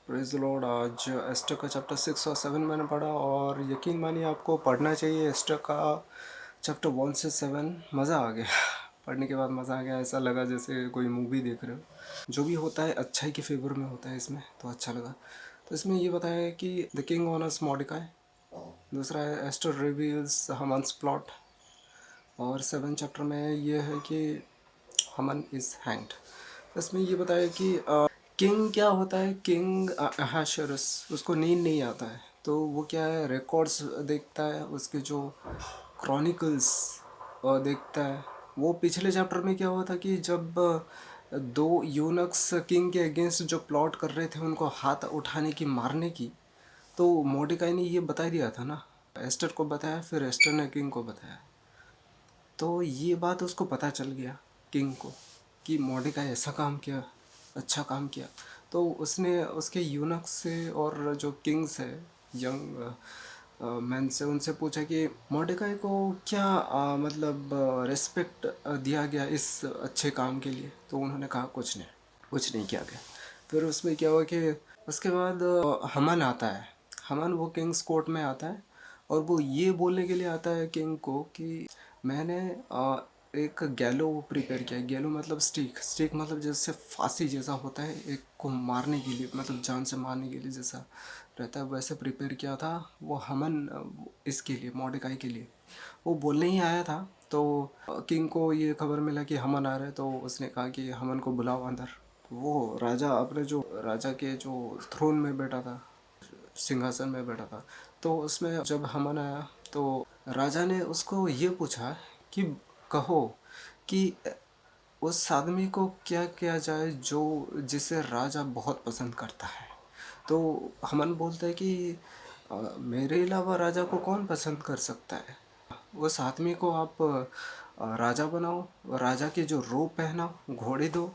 Praise the Lord. आज ester का chapter 6 और 7 मैंने पढ़ा और यकीन मानिए आपको पढ़ना चाहिए एस्टर का चैप्टर 1 से 7। मज़ा आ गया पढ़ने के बाद मज़ा आ गया, ऐसा लगा जैसे कोई मूवी देख रहे हो। जो भी होता है अच्छाई के फेवर में होता है इसमें, तो अच्छा लगा। तो इसमें ये बताया है कि द किंग ऑनर्स मॉर्डिकाई, दूसरा है एस्टर रिवील्स हामान्स प्लॉट, और 7 चैप्टर में ये है कि हामान इज़ हैंग्ड। इसमें ये बताया कि किंग क्या होता है। किंग अहाशरस, उसको नींद नहीं आता है, तो वो क्या है, रिकॉर्ड्स देखता है, उसके जो क्रॉनिकल्स देखता है। वो पिछले चैप्टर में क्या हुआ था कि जब दो यूनक्स किंग के अगेंस्ट जो प्लॉट कर रहे थे उनको हाथ उठाने की, मारने की, तो मॉर्डिकाई ने ये बता दिया था ना, एस्टर को बताया, फिर एस्टर ने किंग को बताया। तो ये बात उसको पता चल गया किंग को कि मॉर्डिकाई ऐसा काम किया, अच्छा काम किया। तो उसने उसके यूनक से और जो किंग्स है, यंग मैन से, उनसे पूछा कि मॉर्डिकाई को क्या मतलब रिस्पेक्ट दिया गया इस अच्छे काम के लिए। तो उन्होंने कहा कुछ नहीं किया गया। फिर उसमें क्या हुआ कि उसके बाद हमन आता है। हमन वो किंग्स कोर्ट में आता है और वो ये बोलने के लिए आता है किंग को कि मैंने एक गैलो प्रिपेयर किया है। गैलो मतलब स्टिक, स्टिक मतलब जैसे फांसी जैसा होता है, एक को मारने के लिए, मतलब जान से मारने के लिए जैसा रहता है, वैसे प्रिपेयर किया था वो हमन इसके लिए, मॉर्डिकाई के लिए। वो बोलने ही आया था, तो किंग को ये खबर मिला कि हमन आ रहे हैं, तो उसने कहा कि हमन को बुलाओ अंदर। वो राजा अपने जो राजा के जो थ्रोन में बैठा था, सिंहासन में बैठा था, तो उसमें जब हमन आया तो राजा ने उसको ये पूछा कि कहो कि उस आदमी को क्या किया जाए जो जिसे राजा बहुत पसंद करता है। तो हमन बोलते हैं कि मेरे अलावा राजा को कौन पसंद कर सकता है। उस आदमी को आप राजा बनाओ, राजा के जो रोब पहनाओ, घोड़े दो,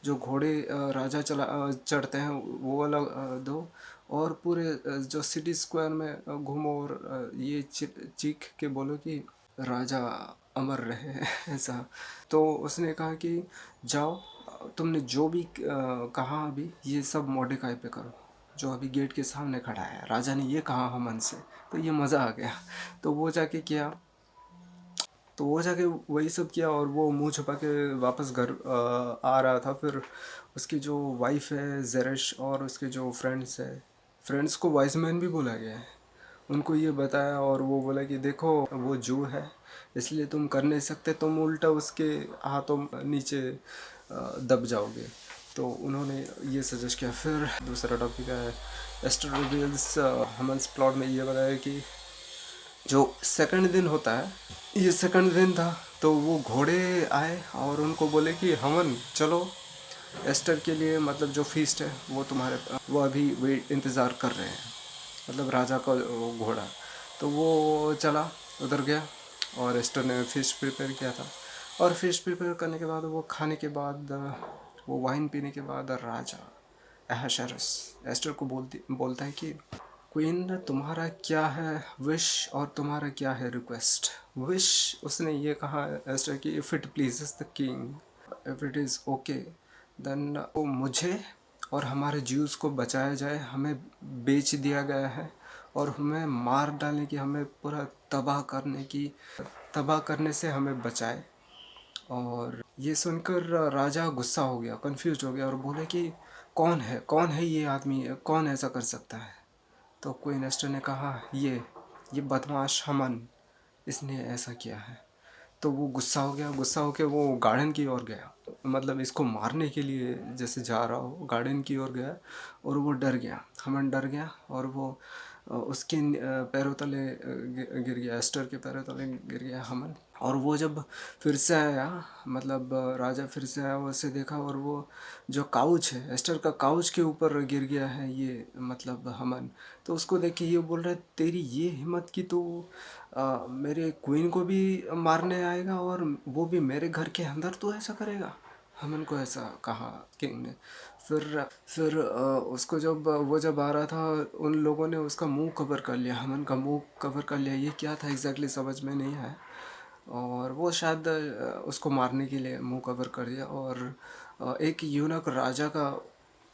जो घोड़े राजा चढ़ते हैं वो वाला दो, और पूरे जो सिटी स्क्वायर में घूमो और ये चीख के बोलो कि राजा अमर रहे ऐसा। तो उसने कहा कि जाओ, तुमने जो भी कहा अभी ये सब मॉडिफाई पे करो, जो अभी गेट के सामने खड़ा है, राजा ने ये कहा हमन से। तो ये मज़ा आ गया। तो वो जाके किया, तो वो जाके वही सब किया और वो मुंह छुपा के वापस घर आ रहा था। फिर उसकी जो वाइफ है जेरेश और उसके जो फ्रेंड्स है, फ्रेंड्स को वाइस मैन भी बोला गया है, उनको ये बताया और वो बोला कि देखो वो जू है, इसलिए तुम कर नहीं सकते, तुम उल्टा उसके हाथों नीचे दब जाओगे। तो उन्होंने ये सजेस्ट किया। फिर दूसरा टॉपिक है एस्टर रिवील्स हमन्स प्लॉट में ये बताया कि जो सेकंड दिन होता है, ये सेकंड दिन था, तो वो घोड़े आए और उनको बोले कि हमन चलो एस्टर के लिए, मतलब जो फीस्ट है वो तुम्हारे, वो अभी वेट इंतज़ार कर रहे हैं, मतलब राजा का वो घोड़ा। तो वो चला, उधर गया और एस्टर ने फिश प्रिपेयर किया था। और फिश प्रिपेयर करने के बाद, वो खाने के बाद, वो वाइन पीने के बाद, राजा अहशरस एस्टर को बोलता है कि क्वीन तुम्हारा क्या है विश और तुम्हारा क्या है रिक्वेस्ट। विश उसने ये कहा एस्टर की, if it pleases the king, if it is okay, then वो मुझे और हमारे ज्यूज़ को बचाया जाए। हमें बेच दिया गया है और हमें मार डालने की, हमें पूरा तबाह करने से हमें बचाए। और ये सुनकर राजा गुस्सा हो गया, कंफ्यूज हो गया और बोले कि कौन है ये आदमी, कौन ऐसा कर सकता है। तो क्वीन एस्टर ने कहा ये बदमाश हमन, इसने ऐसा किया है। तो वो गुस्सा हो गया, गुस्सा होकर वो गार्डन की ओर गया, मतलब इसको मारने के लिए जैसे जा रहा हो, गार्डन की ओर गया और वो डर गया, हमन डर गया और वो उसके पैरों तले गिर गया, एस्टर के पैरों तले गिर गया हमन। और वो जब फिर से आया, मतलब राजा फिर से आया, उसे देखा और वो जो काउच है, एस्टर का काउच के ऊपर गिर गया है ये, मतलब हमन। तो उसको देख के ये बोल रहा है, तेरी ये हिम्मत कि तू मेरे क्वीन को भी मारने आएगा और वो भी मेरे घर के अंदर, तू ऐसा करेगा। हमन को ऐसा कहा किंग ने। फिर उसको जब आ रहा था, उन लोगों ने उसका मुंह कवर कर लिया, हमन का मुंह कवर कर लिया। ये क्या था एग्जैक्टली समझ में नहीं आया, और वो शायद उसको मारने के लिए मुंह कवर कर दिया। और एक यूनक राजा का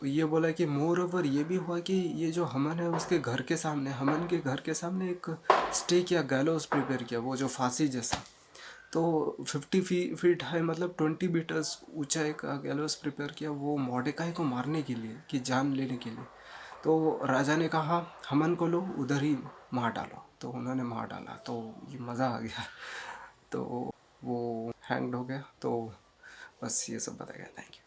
ये बोला कि मोर ओवर ये भी हुआ कि ये जो हमन है उसके घर के सामने, हमन के घर के सामने एक स्टेक या गैलोस प्रिपेयर किया, वो जो फांसी जैसा। तो 50 फीट हाई, मतलब 20 मीटर्स ऊंचा एक गैलोस प्रिपेयर किया, वो मॉर्डेकाई को मारने के लिए, कि जान लेने के लिए। तो राजा ने कहा हमन को लो उधर ही मार डालो, तो उन्होंने मार डाला, तो ये मज़ा आ गया। तो वो हैंग्ड हो गया। तो बस ये सब बताया गया। Thank you.